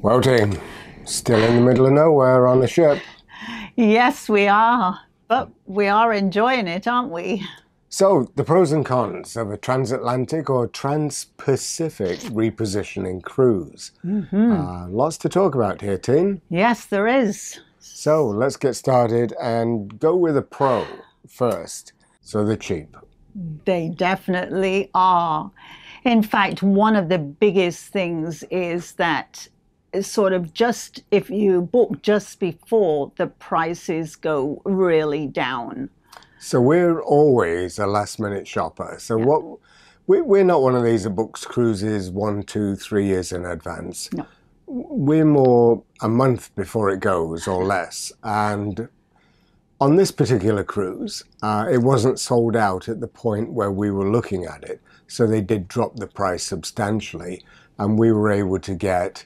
Well, team, still in the middle of nowhere on a ship. Yes, we are. But we are enjoying it, aren't we? So, the pros and cons of a transatlantic or trans-Pacific repositioning cruise. Lots to talk about here, team. Yes, there is. So, let's get started and go with a pro first. So, they're cheap. They definitely are. In fact, one of the biggest things is that sort of just if you book just before, the prices go really down. So we're always a last minute shopper. So we're not one of these that books cruises 1, 2, 3 years in advance. No. We're more a month before it goes or less. And on this particular cruise, it wasn't sold out at the point where we were looking at it. So they did drop the price substantially, and we were able to get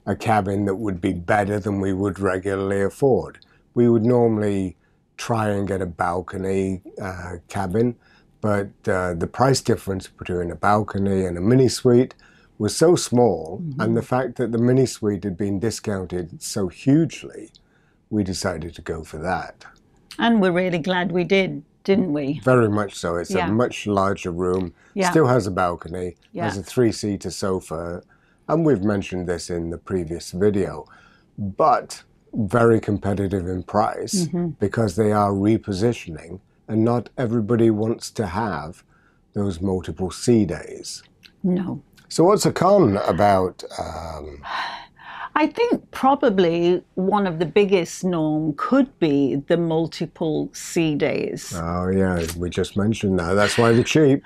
a cabin that would be better than we would regularly afford. We would normally try and get a balcony cabin, but the price difference between a balcony and a mini suite was so small, and the fact that the mini suite had been discounted so hugely, we decided to go for that. And we're really glad we did, didn't we? Very much so. It's a much larger room, still has a balcony, has a 3-seater sofa, and we've mentioned this in the previous video, but very competitive in price because they are repositioning, and not everybody wants to have those multiple sea days. No. So what's a con about? I think probably one of the biggest norm could be the multiple sea days. Oh yeah, we just mentioned that. That's why they're cheap.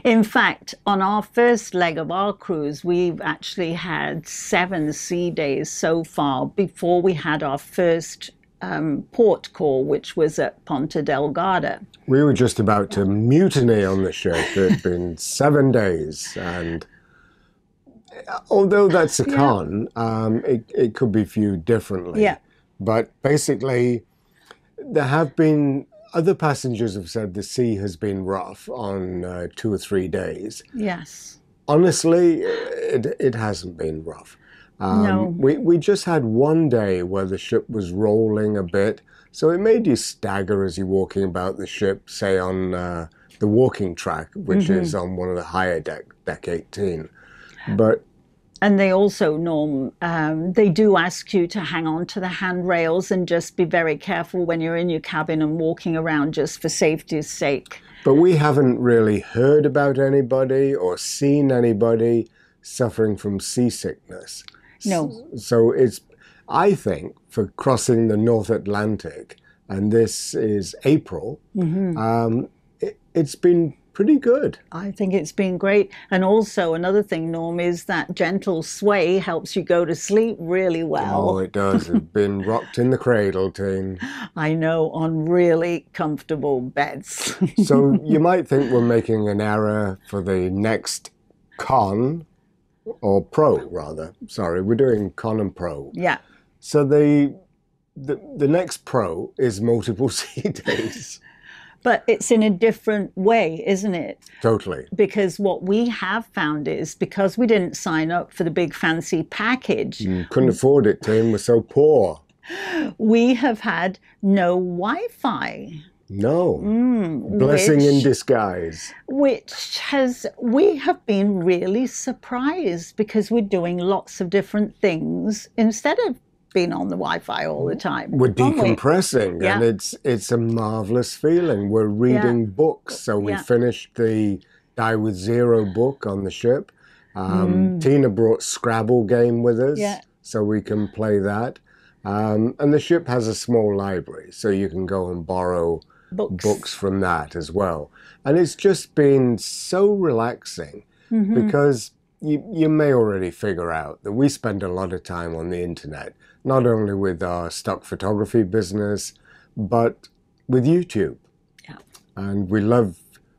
In fact, on our first leg of our cruise, we've actually had 7 sea days so far before we had our first port call, which was at Ponta Delgada. We were just about to mutiny on the ship. It had been 7 days, and although that's a con, it could be viewed differently. Yeah. But basically, there have been other passengers have said the sea has been rough on 2 or 3 days. Yes. Honestly, it hasn't been rough. No. We just had one day where the ship was rolling a bit, so it made you stagger as you're walking about the ship, say on the walking track, which is on one of the higher deck 18. And they also, Norm, they do ask you to hang on to the handrails and just be very careful when you're in your cabin and walking around, just for safety's sake. But we haven't really heard about anybody or seen anybody suffering from seasickness. No. So I think, for crossing the North Atlantic, and this is April, it's been pretty good. I think it's been great. And also another thing, Norm, is that gentle sway helps you go to sleep really well. Oh, it does. It's been rocked in the cradle, team. I know, on really comfortable beds. So you might think we're making an error for the next con, or pro rather. Sorry, we're doing con and pro. Yeah. So the next pro is multiple sea days. But it's in a different way, isn't it? Totally. Because what we have found is, because we didn't sign up for the big fancy package. Couldn't afford it, Tim. We're so poor. We have had no Wi-Fi. No. Blessing in disguise. We have been really surprised, because we're doing lots of different things instead of being on the Wi-Fi all the time. We're decompressing, and it's a marvelous feeling. We're reading books. So we finished the Die with Zero book on the ship. Tina brought Scrabble game with us, so we can play that. And the ship has a small library, so you can go and borrow books from that as well. And it's just been so relaxing, because you may already figure out that we spend a lot of time on the internet, not only with our stock photography business, but with YouTube. Yeah. And we love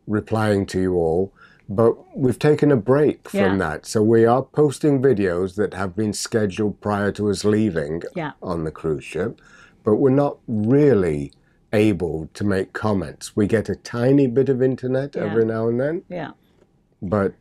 replying to you all, but we've taken a break from that. So we are posting videos that have been scheduled prior to us leaving on the cruise ship, but we're not really able to make comments. We get a tiny bit of internet every now and then. Yeah. But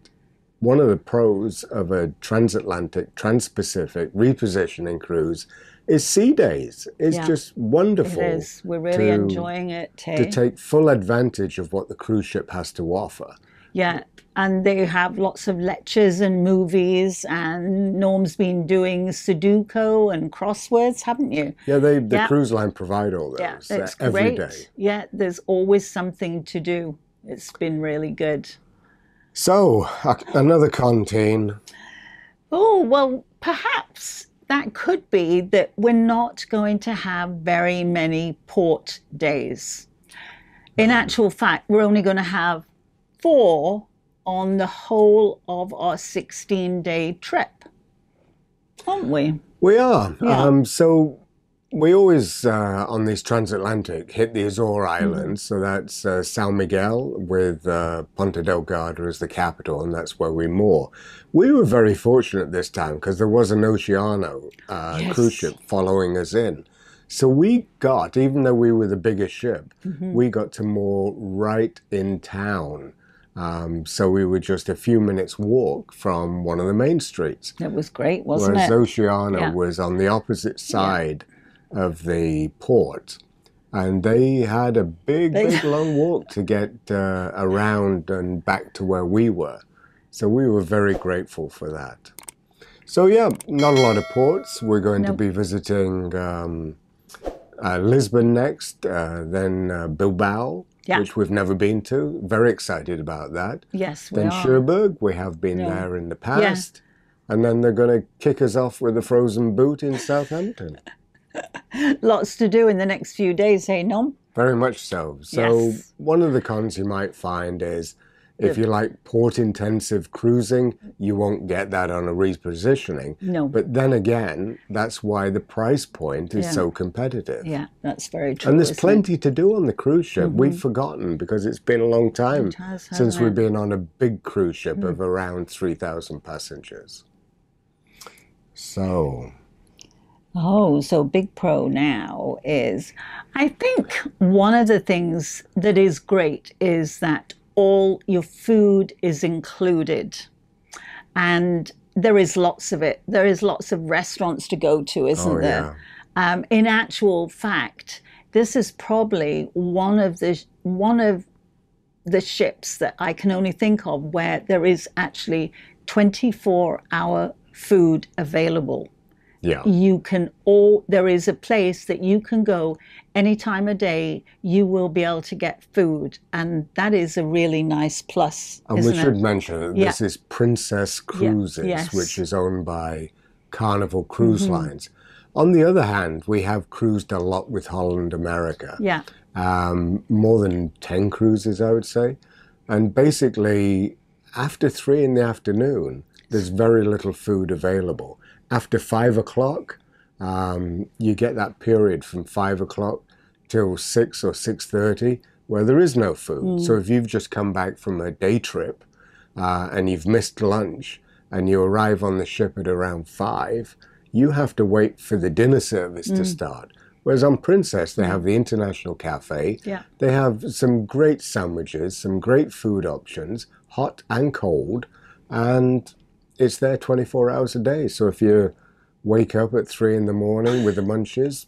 one of the pros of a transatlantic, trans-Pacific repositioning cruise is sea days. It's Yeah, just it wonderful is. We're really to enjoying it, to hey? take full advantage of what the cruise ship has to offer. Yeah, and they have lots of lectures and movies, and Norm's been doing Sudoku and crosswords, haven't you? Yeah, the Yeah, cruise line provide all yeah, those it's every day. great. Yeah, there's always something to do. It's been really good. So, another canteen. Oh, well, perhaps that could be that we're not going to have very many port days. In actual fact, we're only going to have 4 on the whole of our 16-day trip, aren't we? We are. Yeah. So we always, on these transatlantic, hit the Azore Mm-hmm. Islands. So that's San Miguel with Ponta Delgada as the capital, and that's where we moor. We were very fortunate this time because there was an Oceano cruise Yes. ship following us in. So we got, even though we were the biggest ship, Mm-hmm. we got to moor right in town. So we were just a few minutes walk from one of the main streets. It was great, wasn't Whereas it? Oceana Yeah. was on the opposite Yeah. side of the port. And they had a big, long walk to get around and back to where we were. So we were very grateful for that. So yeah, not a lot of ports. We're going to Nope. be visiting Lisbon next, then Bilbao, Yeah. which we've never been to. Very excited about that. Yes, we Then are. Cherbourg, we have been Yeah. there in the past. And then they're going to kick us off with a frozen boot in Southampton. Lots to do in the next few days, hey, Nom? Very much so. So Yes. one of the cons you might find is if you like port-intensive cruising, you won't get that on a repositioning. No. But then again, that's why the price point is Yeah. so competitive. Yeah, that's very true. And there's isn't it? plenty to do on the cruise ship. We've forgotten because it's been a long time It has, since hasn't we've it? been on a big cruise ship of around 3,000 passengers. So, Oh, so big pro now is, I think one of the things that is great is that all your food is included. And there is lots of it. There is lots of restaurants to go to, isn't oh there? yeah. In actual fact, this is probably one of the ships that I can only think of where there is actually 24-hour food available. Yeah. There is a place that you can go any time of day. You will be able to get food, and that is a really nice plus. And we isn't should it? mention that Yeah. this is Princess Cruises, Yes. which is owned by Carnival Cruise Lines. On the other hand, we have cruised a lot with Holland America. Yeah. More than 10 cruises, I would say. And basically, after 3 in the afternoon, there's very little food available. After 5 o'clock, you get that period from 5 o'clock till 6 or 6:30 where there is no food. So if you've just come back from a day trip and you've missed lunch and you arrive on the ship at around 5, you have to wait for the dinner service to start. Whereas on Princess, they have the International Cafe. Yeah. They have some great sandwiches, some great food options, hot and cold, and it's there 24 hours a day. So if you wake up at 3 in the morning with the munchies,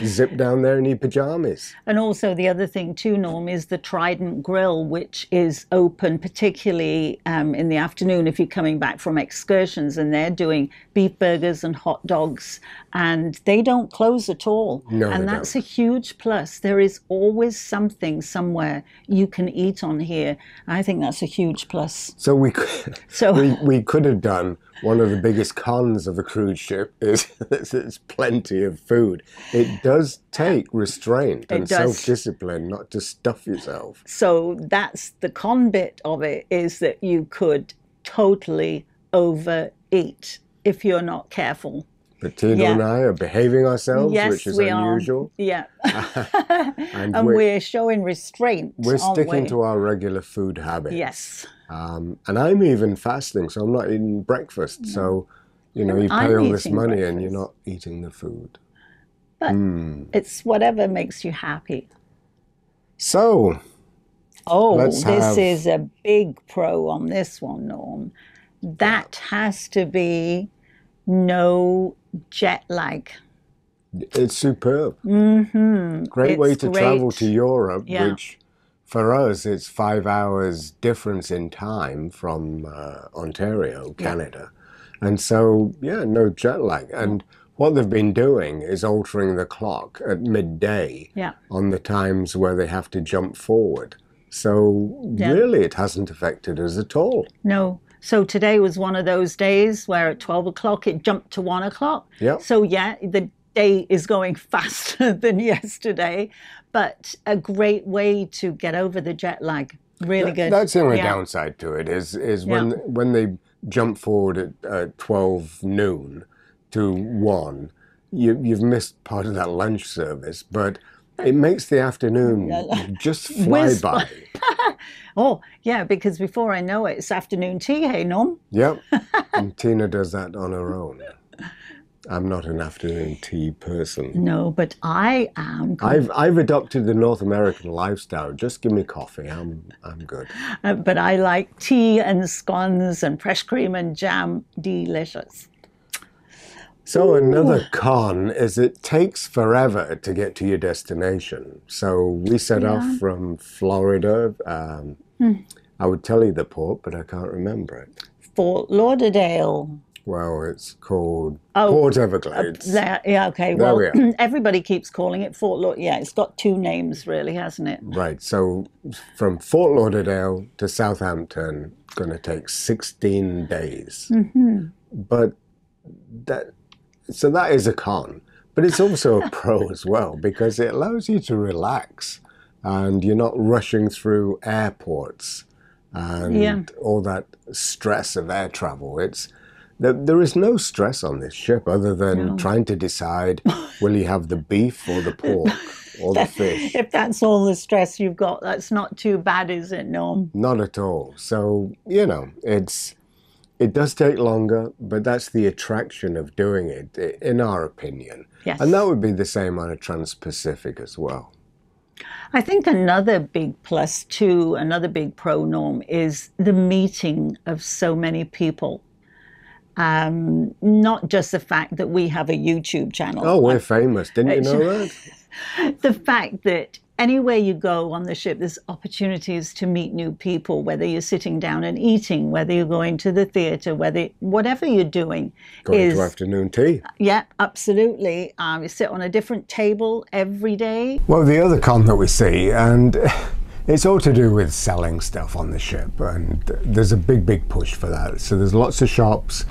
zip down there in your pajamas. And also the other thing too, Norm, is the Trident Grill, which is open particularly in the afternoon if you're coming back from excursions, and they're doing beef burgers and hot dogs, and they don't close at all. No, and they that's don't. a huge plus. There is always something somewhere you can eat on here. I think that's a huge plus. So So we could have done one of the biggest cons of a cruise ship is there's plenty of food. It does take restraint and does. self-discipline not to stuff yourself. So that's the con bit of it, is that you could totally overeat if you're not careful. But Tina and I are behaving ourselves, Yes, which is we unusual. are. Yeah. And And we're showing restraint. we're aren't sticking we? to our regular food habits. Yes. And I'm even fasting, so I'm not eating breakfast. So, you know, you pay I'm all this eating money and you're breakfast. not eating the food. But it's whatever makes you happy. So, Oh, Let's this have, is a big pro on this one, Norm. That has to be no jet lag. it's superb. Great way It's to travel to great. Europe, Yeah, which for us, it's 5 hours difference in time from Ontario, yeah, Canada. And so, yeah, no jet lag. yeah, And what they've been doing is altering the clock at midday yeah, on the times where they have to jump forward. So, yeah. really, it hasn't affected us at all. No. So today was one of those days where at 12 o'clock it jumped to 1 o'clock. Yep. So, yeah, the day is going faster than yesterday, but a great way to get over the jet lag. Really good. That's the only Yeah, downside to it is yeah, when they jump forward at 12 noon to 1, you've missed part of that lunch service, but it makes the afternoon just fly whiz by. by. Oh, yeah, because before I know it, it's afternoon tea, hey, Norm? Yep, and Tina does that on her own. I'm not an afternoon tea person. No, but I am. I've adopted the North American lifestyle. Just give me coffee. I'm good. But I like tea and scones and fresh cream and jam. Delicious. So another con is it takes forever to get to your destination. So we set off from Florida. I would tell you the port, but I can't remember it. Fort Lauderdale. Well, it's called Port Everglades. Yeah, okay. There Well, we are. everybody keeps calling it Fort Lauderdale. Yeah, it's got two names, really, hasn't it? Right. So from Fort Lauderdale to Southampton, going to take 16 days. But that is a con. But it's also a pro as well because it allows you to relax and you're not rushing through airports and all that stress of air travel. There is no stress on this ship other than trying to decide will you have the beef or the pork or the fish. If that's all the stress you've got, that's not too bad, is it, Norm? Not at all. So, it does take longer, but that's the attraction of doing it, in our opinion. Yes. And that would be the same on a Trans-Pacific as well. I think another big plus too, another big pro, Norm, is the meeting of so many people. Not just the fact that we have a YouTube channel. Oh, we're famous. Didn't you know that? The fact that anywhere you go on the ship, there's opportunities to meet new people, whether you're sitting down and eating, whether you're going to the theatre, whatever you're doing. Going to afternoon tea. Yeah, absolutely. You sit on a different table every day. Well, the other con that we see, and it's all to do with selling stuff on the ship, and there's a big push for that. So there's lots of shops,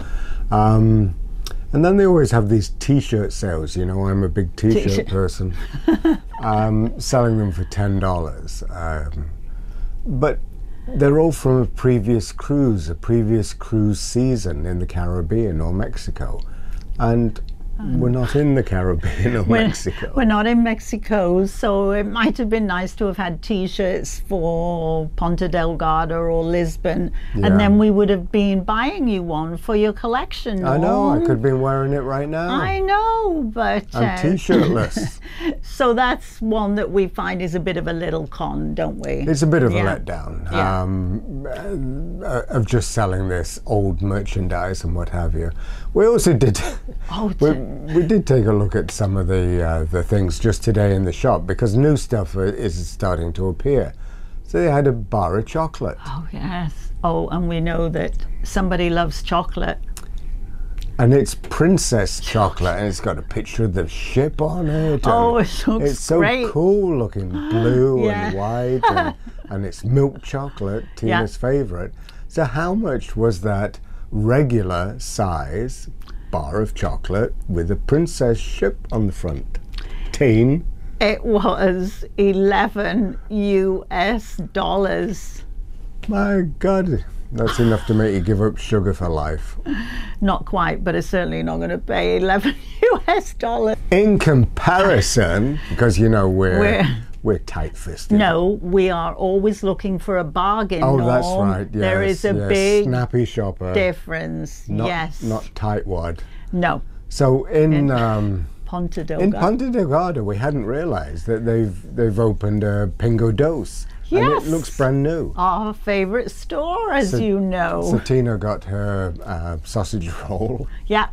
and then they always have these T-shirt sales. You know, I'm a big T-shirt person, selling them for $10. But they're all from a previous cruise season in the Caribbean or Mexico, and we're not in the Caribbean or Mexico. We're not in Mexico, so it might have been nice to have had T-shirts for Ponta Delgada or Lisbon, and then we would have been buying you one for your collection. I know, I Norm. could have been wearing it right now. I know, but I'm T-shirtless. so that's one that we find is a bit of a little con, don't we? It's a bit of a letdown of just selling this old merchandise and what have you. We also did. We did take a look at some of the things just today in the shop because new stuff is starting to appear. So they had a bar of chocolate. Oh yes. Oh, and we know that somebody loves chocolate. And it's princess chocolate, and it's got a picture of the ship on it. Oh, it looks it's so great. cool, looking blue and white, and it's milk chocolate, Tina's favorite. So how much was that regular size bar of chocolate with a princess ship on the front? Teen? It was $11 US. My God, that's enough to make you give up sugar for life. Not quite, but it's certainly not going to pay $11 US. In comparison, because you know we're tight-fisted. No, we are always looking for a bargain. Oh, Norm. that's right. Yes, there is a big snappy shopper difference. Not tightwad. No. So in Ponta Delgada. In Ponta Delgada, we hadn't realised that they've opened a Pingo Dos And Yes. it looks brand new. Our favourite store, as you know. So Tina got her sausage roll Yeah.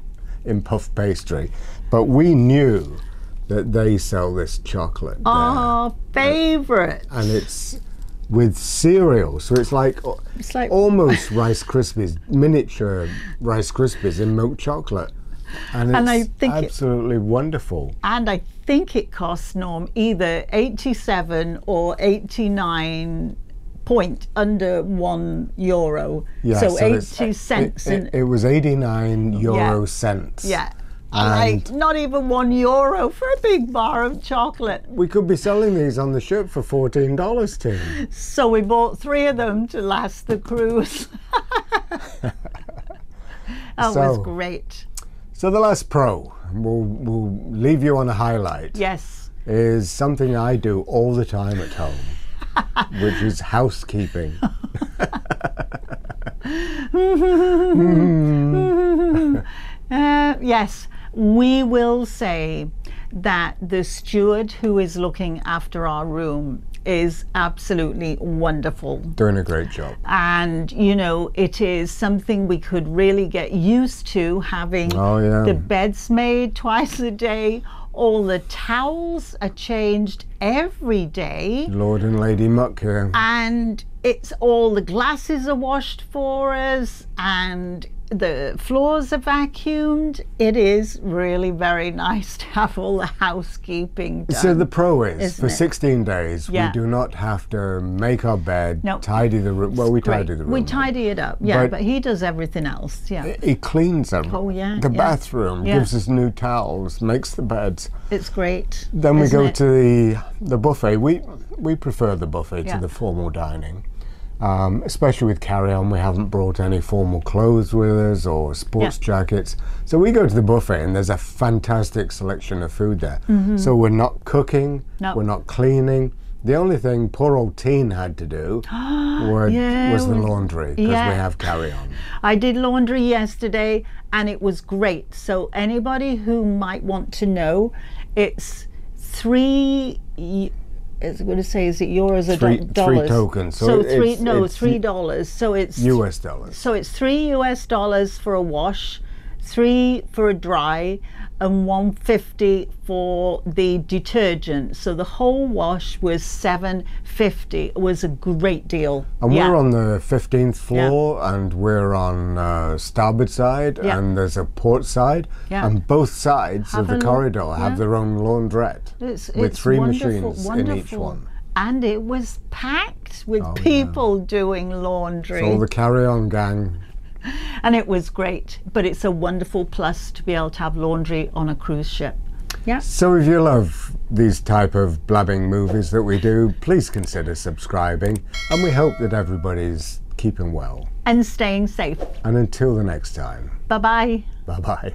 in puff pastry. But we knew that they sell this chocolate there. Our favourite. And it's with cereal. So it's like almost Rice Krispies, miniature Rice Krispies in milk chocolate. And it's I think absolutely wonderful. And I think it costs, Norm, either 87 or 89 point under €1. Yeah, so 80 it's- cents. It was 89 euro cents. Yeah. And Like, not even €1 for a big bar of chocolate. we could be selling these on the ship for $14, Tim. So we bought 3 of them to last the cruise. That was great. So the last pro, we'll leave you on a highlight, Yes. is something I do all the time at home, which is housekeeping. Yes, we will say that the steward who is looking after our room is absolutely wonderful. Doing a great job. And, you know, it is something we could really get used to, having Oh, the beds made twice a day. All the towels are changed every day. Lord and Lady Muck here. And it's all the glasses are washed for us, and the floors are vacuumed. It is really very nice to have all the housekeeping done. So the pro is, isn't for it? 16 days, Yeah. we do not have to make our bed, Nope. tidy the room. Well, we Great. tidy the room. We tidy it up, yeah, But- but he does everything else, yeah. He cleans them. Oh, yeah, The yeah. bathroom, Yeah. gives us new towels, makes the beds. It's great. Then we isn't go it? to the buffet. We prefer the buffet Yeah. to the formal dining. Especially with carry-on, we haven't brought any formal clothes with us or sports jackets. So we go to the buffet and there's a fantastic selection of food there. So we're not cooking, No. we're not cleaning. The only thing poor old Teen had to do was the laundry, because Yeah. we have carry-on. I did laundry yesterday and it was great. So anybody who might want to know, it's I was going to say, is it euros or dollars? 3 tokens. So it's $3. So it's US dollars. So it's $3 for a wash, 3 for a dry, and 150 for the detergent. So the whole wash was $7.50. It was a great deal. And we're on the 15th floor, and we're on starboard side, and there's a port side, and both sides of the corridor have their own laundrette with 3 machines in each one. And it was packed with people doing laundry. So all the carry-on gang. And it was great, but it's a wonderful plus to be able to have laundry on a cruise ship. Yeah. So if you love these type of blabbing movies that we do, please consider subscribing, and we hope that everybody's keeping well. And staying safe. And until the next time, Bye-bye. bye-bye.